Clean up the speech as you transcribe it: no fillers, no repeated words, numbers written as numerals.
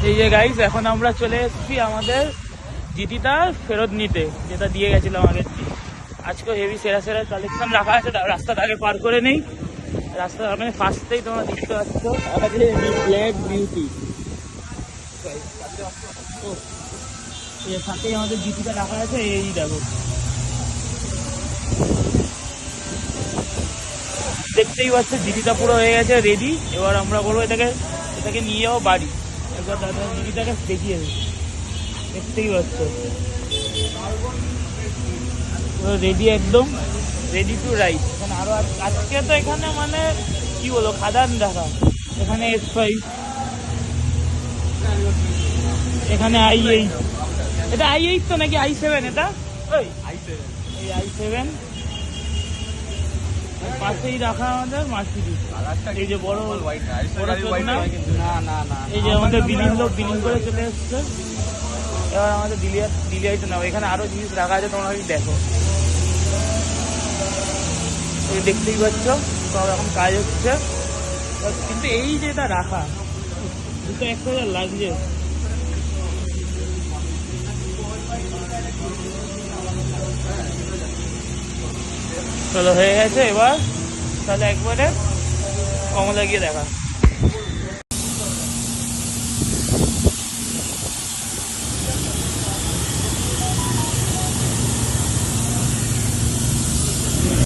এই যে গাইস, এখন আমরা চলে এসেছি আমাদের জিটিটা ফেরত নিতে, যেটা দিয়ে গেছিলাম আগের দিন। আজকে হেভি সেরা সেরা কালেকশন রাখা আছে, রাস্তাটা আগে পার করে নেই। রাস্তা মানে ফার্স্টেই তোমরা দেখতে পাচ্ছ ব্ল্যাক বিউটি, এর সাথেই আমাদের জিটিটা রাখা আছে। এই দেখো, দেখতেই পাচ্ছ জিটিটা পুরো হয়ে গেছে রেডি। এবার আমরা বলবো এটাকে নিয়ে যাবো বাড়ি। একবার দাদা জিটিটাকে দেখিয়ে দেবে, দেখতেই পাচ্ছ রেডি, একদম রেডি টু রাইড। এখানে আরো আজকে তো এখানে মানে কি বলো, খাদান দেখা। এখানে S5, এখানে i8, এটা i8 তো নাকি i7? এটা ওই এই i7 পাশেই রাখা আমাদের মার্সিডিজ। এই যে বড় এই যে আমাদের বিলিং করে চলে এসছে। এবার আমাদের ডিলিয়াইতে নাও। এখানে আরো জিনিস রাখা আছে, তোমরা দেখো, দেখতেই পাচ্ছ সব এখন কাজ হচ্ছে। কিন্তু এই যে এটা রাখা, দুটো একটা লাগছে। চলো হয়ে গেছে। এবার তাহলে একবারে কমলা গিয়ে দেখা।